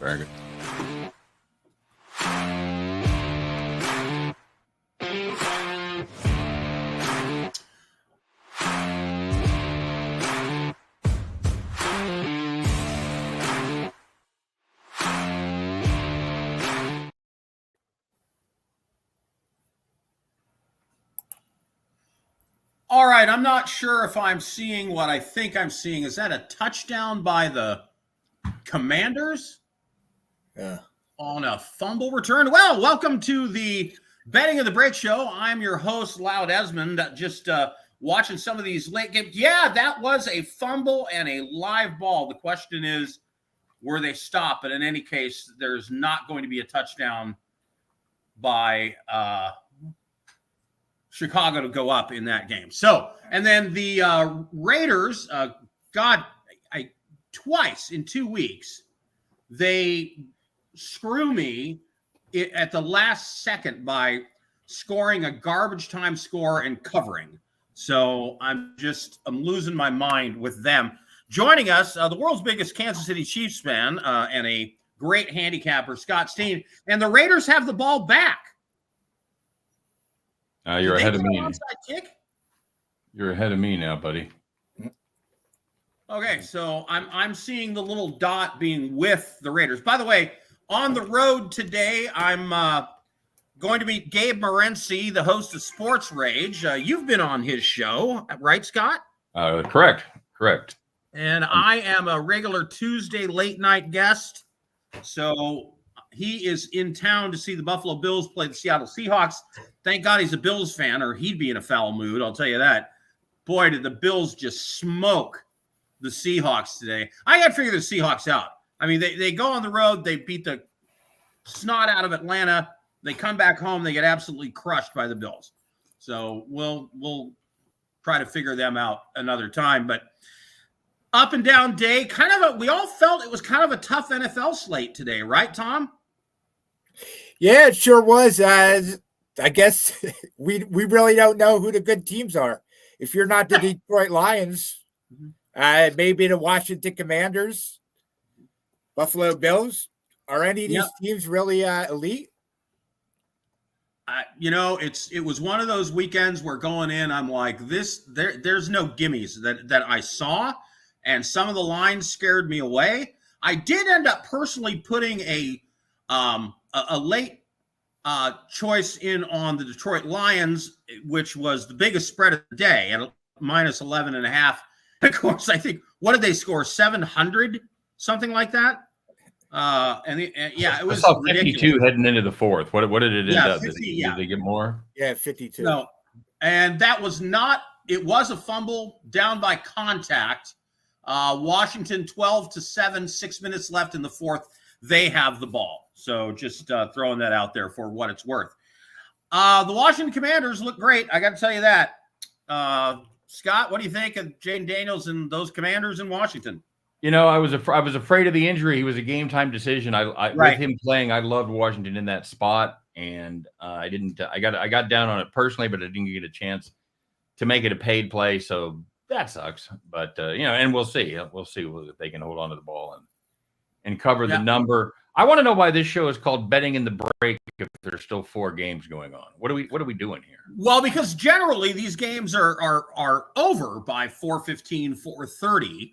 Very good. All right, I'm not sure if I'm seeing what I think I'm seeing. Is that a touchdown by the Commanders? Yeah. On a fumble return? Well, welcome to the Betting of the Break Show. I'm your host, Loud Esmond, just watching some of these late games. Yeah, that was a fumble and a live ball. The question is, were they stopped? But in any case, there's not going to be a touchdown by Chicago to go up in that game. So, and then the Raiders, twice in 2 weeks, they screw me at the last second by scoring a garbage time score and covering. So I'm losing my mind with them. Joining us, the world's biggest Kansas City Chiefs fan and a great handicapper, Scott Steen. And the Raiders have the ball back. You're ahead of me. You're ahead of me now, buddy. Okay, so I'm seeing the little dot being with the Raiders. By the way, on the road today, I'm going to meet Gabe Morency, the host of Sports Rage. You've been on his show, right, Scott? Correct. And I am a regular Tuesday late night guest. So he is in town to see the Buffalo Bills play the Seattle Seahawks. Thank God he's a Bills fan, or he'd be in a foul mood, I'll tell you that. Boy, did the Bills just smoke the Seahawks today. I got to figure the Seahawks out. I mean, they go on the road, they beat the snot out of Atlanta. They come back home, they get absolutely crushed by the Bills. So we'll try to figure them out another time. But up and down day, we all felt it was kind of a tough NFL slate today, right, Tom? Yeah, it sure was. I guess we really don't know who the good teams are. If you're not the Detroit Lions, maybe the Washington Commanders, Buffalo Bills. Are any of these teams really elite? It was one of those weekends where going in, I'm like, there's no gimmies that I saw, and some of the lines scared me away. I did end up personally putting a late choice in on the Detroit Lions, which was the biggest spread of the day at minus 11.5. Of course, I think, what did they score? 700, something like that. It was 52 ridiculous. heading into the fourth. What did it end up? 50, did they get more? Yeah, 52. No, and that was not. It was a fumble down by contact. Washington 12-7, 6 minutes left in the fourth. They have the ball. So just throwing that out there for what it's worth. The Washington Commanders look great. I got to tell you that. Scott, what do you think of Jayden Daniels and those Commanders in Washington? I was afraid of the injury. He was a game time decision. With him playing, I loved Washington in that spot, and I didn't. I got down on it personally, but I didn't get a chance to make it a paid play. So that sucks. But and we'll see. We'll see if they can hold on to the ball and cover the number. I want to know why this show is called Betting in the Break if there's still 4 games going on. What are we doing here? Well, because generally these games are over by 4:15, 4:30.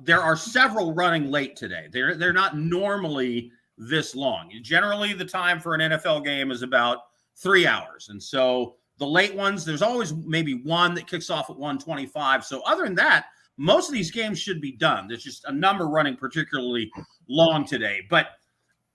There are several running late today. They're not normally this long. Generally, the time for an NFL game is about 3 hours. And so the late ones, there's always maybe one that kicks off at 1:25. So other than that, most of these games should be done. There's just a number running particularly long today. But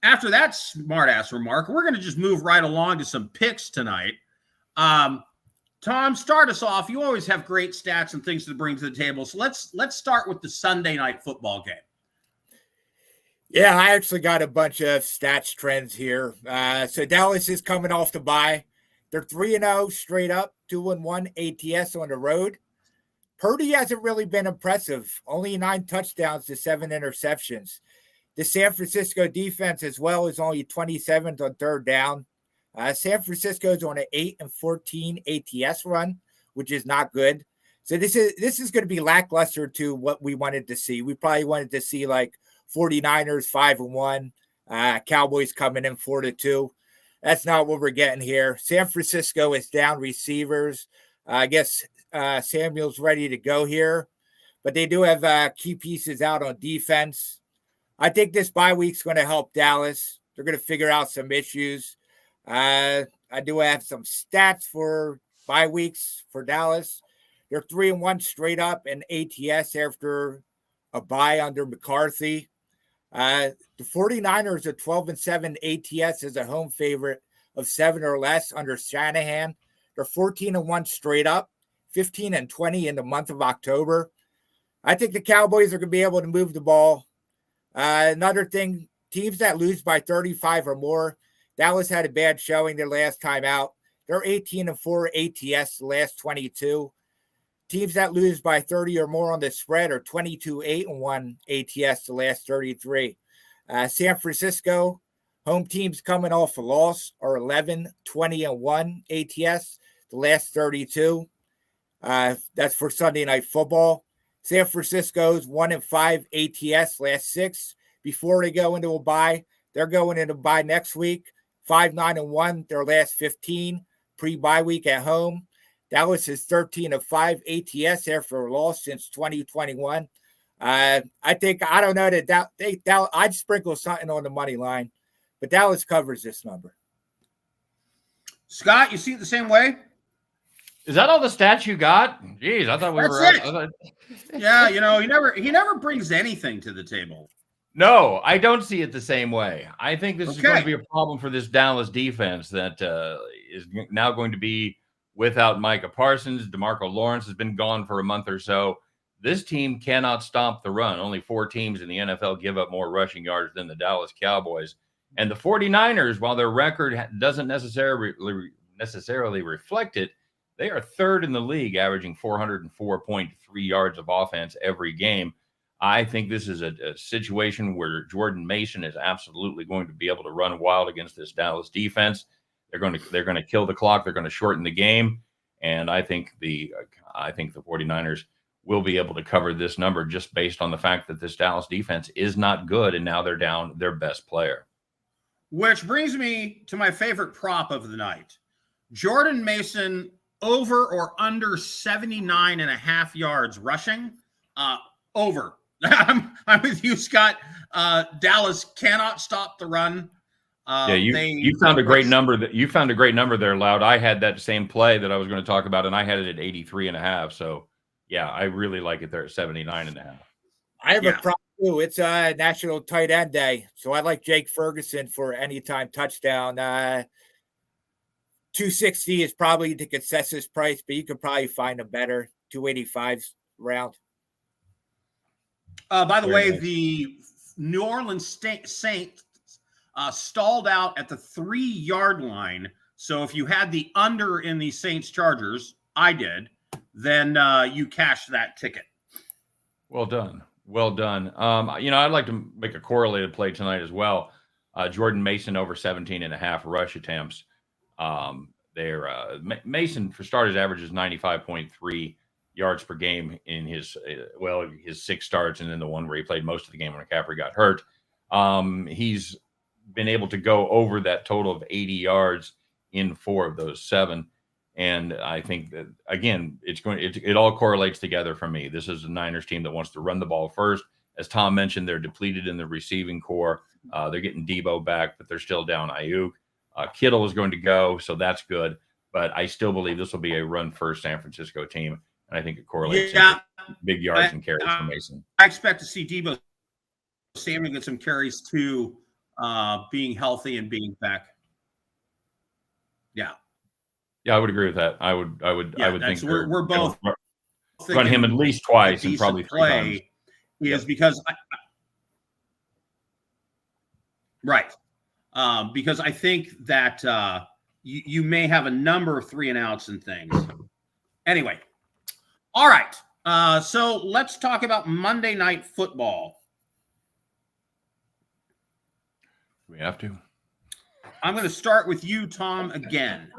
after that smart-ass remark, we're going to just move right along to some picks tonight. Tom, start us off. You always have great stats and things to bring to the table. So let's start with the Sunday night football game. Yeah, I actually got a bunch of stats trends here. So Dallas is coming off the bye. They're 3-0 straight up, 2-1 ATS on the road. Purdy hasn't really been impressive. Only 9 touchdowns to 7 interceptions. The San Francisco defense as well is only 27th on third down. San Francisco's on an 8-14 ATS run, which is not good. So this is going to be lackluster to what we wanted to see. We probably wanted to see like 49ers 5-1. Cowboys coming in 4-2. That's not what we're getting here. San Francisco is down receivers. I guess Samuel's ready to go here, but they do have key pieces out on defense. I think this bye week's going to help Dallas. They're going to figure out some issues. I do have some stats for bye weeks for Dallas. They're 3-1 straight up in ATS after a bye under McCarthy. The 49ers are 12-7 ATS as a home favorite of 7 or less under Shanahan. They're 14-1 straight up, 15-20 in the month of October. I think the Cowboys are going to be able to move the ball. Another thing, teams that lose by 35 or more, Dallas had a bad showing their last time out. They're 18-4 ATS the last 22. Teams that lose by 30 or more on the spread are 22-8-1 ATS the last 33. San Francisco, home teams coming off a loss are 11-20-1 ATS the last 32. That's for Sunday Night Football. San Francisco's 1-5 ATS last 6 before they go into a bye. They're going into a bye next week. 5-9-1 their last 15 pre-bye week at home. Dallas is 13-5 ATS after a loss since 2021. I don't know that I'd sprinkle something on the money line, but Dallas covers this number. Scott, you see it the same way? Is that all the stats you got? Jeez, I thought we were. Yeah, he never brings anything to the table. No, I don't see it the same way. I think this is going to be a problem for this Dallas defense that is now going to be without Micah Parsons. DeMarco Lawrence has been gone for a month or so. This team cannot stop the run. Only 4 teams in the NFL give up more rushing yards than the Dallas Cowboys. And the 49ers, while their record doesn't necessarily reflect it, they are 3rd in the league, averaging 404.3 yards of offense every game. I think this is a situation where Jordan Mason is absolutely going to be able to run wild against this Dallas defense. They're going to kill the clock. They're going to shorten the game, and I think the 49ers will be able to cover this number just based on the fact that this Dallas defense is not good, and now they're down their best player. Which brings me to my favorite prop of the night: Jordan Mason over or under 79.5 yards rushing. Over. I'm with you, Scott. Dallas cannot stop the run. You found a great number. You found a great number there, Loud. I had that same play that I was going to talk about, and I had it at 83.5. So, yeah, I really like it there at 79.5. I have a prop too. It's National Tight End Day, so I like Jake Ferguson for anytime touchdown. 260 is probably the consensus price, but you could probably find a better 285 round. By the way, the New Orleans Saints stalled out at the 3-yard line. So if you had the under in the Saints Chargers, I did, then you cashed that ticket. Well done. Well done. I'd like to make a correlated play tonight as well. Jordan Mason over 17.5 rush attempts. Mason, for starters, averages 95.3 yards per game in his 6 starts, and then the one where he played most of the game when McCaffrey got hurt. He's been able to go over that total of 80 yards in 4 of those 7. And I think that, again, it all correlates together for me. This is a Niners team that wants to run the ball first. As Tom mentioned, they're depleted in the receiving core. They're getting Debo back, but they're still down Ayuk. Kittle is going to go, so that's good. But I still believe this will be a run-first San Francisco team. And I think it correlates into big yards and carries for Mason. I expect to see Debo Samuel get some carries too, being healthy and being back. Yeah. Yeah, I would agree with that. I would think we're both run him at least twice and probably 3 times. Is because because I think that you may have a number of 3 and outs and things. Anyway, all right. So let's talk about Monday Night Football. We have to. I'm going to start with you, Tom, again.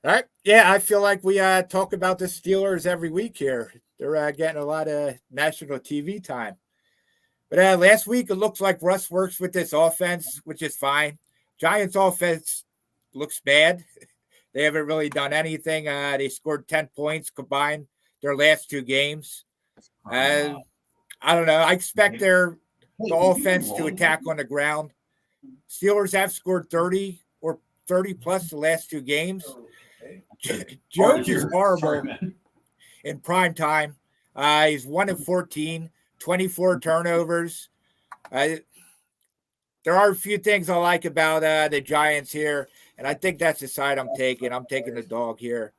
All right. Yeah, I feel like we talk about the Steelers every week here. They're getting a lot of national TV time. But last week, it looks like Russ works with this offense, which is fine. Giants offense looks bad. They haven't really done anything. They scored 10 points combined their last 2 games. I don't know. I expect the offense to attack on the ground. Steelers have scored 30 or 30 plus the last 2 games. Jones is horrible in prime time. He's 1-14, 24 turnovers. There are a few things I like about the Giants here, and I think that's the side I'm taking. I'm taking the dog here.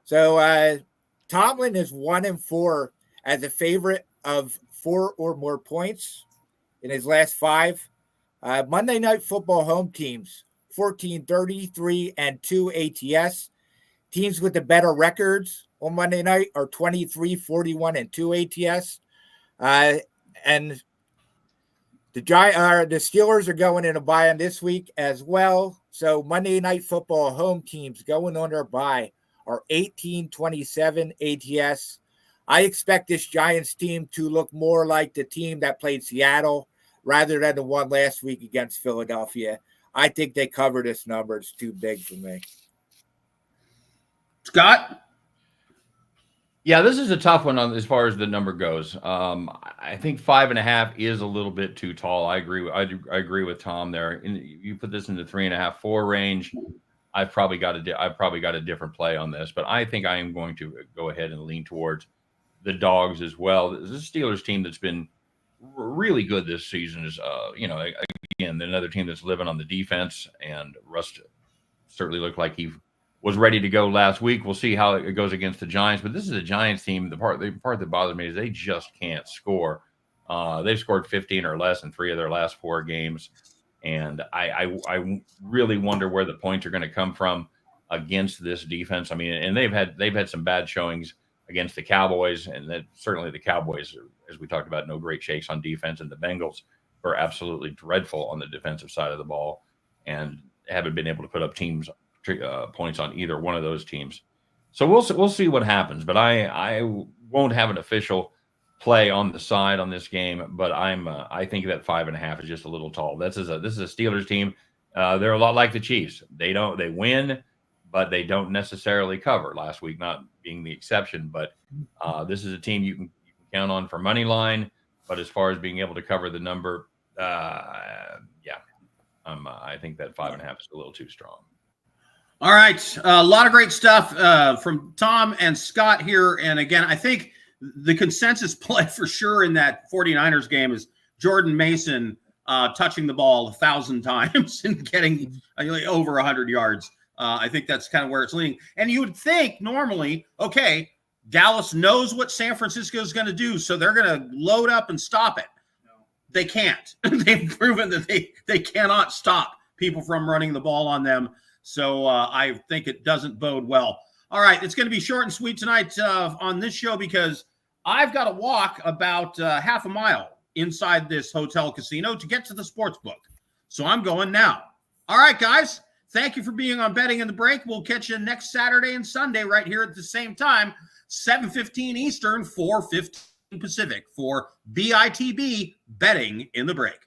So Tomlin is 1-4 as a favorite of 4 or more points in his last 5. Monday Night Football home teams, 14-33-2 ATS. Teams with the better records on Monday night are 23-41-2 ATS. And the Steelers are going in a bye on this week as well. So Monday Night Football home teams going on their bye are 18-27 ATS. I expect this Giants team to look more like the team that played Seattle rather than the one last week against Philadelphia. I think they cover this number. It's too big for me. Scott? Yeah, this is a tough one as far as the number goes. I think 5.5 is a little bit too tall. I agree. I agree with Tom there. You put this in the 3.5, 4 range. I've probably got a different play on this, but I think I am going to go ahead and lean towards the dogs as well. This is a Steelers team that's been really good this season. Is again, another team that's living on the defense, and Russ certainly looked like he was ready to go last week. We'll see how it goes against the Giants, but this is a Giants team. The part that bothers me is they just can't score. They've scored 15 or less in 3 of their last 4 games, and I really wonder where the points are going to come from against this defense. I mean, and they've had some bad showings against the Cowboys, and that certainly the Cowboys, as we talked about, no great shakes on defense, and the Bengals are absolutely dreadful on the defensive side of the ball, and haven't been able to put up points on either one of those teams. So we'll see what happens, but I won't have an official play on the side on this game, but I think that 5.5 is just a little tall. This is a Steelers team. They're a lot like the Chiefs. They win, but they don't necessarily cover. Last week not being the exception, but this is a team you can count on for money line. But as far as being able to cover the number, I think that 5.5 is a little too strong. All right. A lot of great stuff from Tom and Scott here. And again, I think the consensus play for sure in that 49ers game is Jordan Mason touching the ball 1,000 times and getting over 100 yards. I think that's kind of where it's leaning. And you would think normally, okay, Dallas knows what San Francisco is going to do, so they're going to load up and stop it. No. They can't. They've proven that they cannot stop people from running the ball on them. So I think it doesn't bode well. All right, it's going to be short and sweet tonight on this show because I've got to walk about half a mile inside this hotel casino to get to the sports book. So I'm going now. All right, guys, thank you for being on Betting in the Break. We'll catch you next Saturday and Sunday right here at the same time, 7:15 Eastern, 4:15 Pacific for BITB Betting in the Break.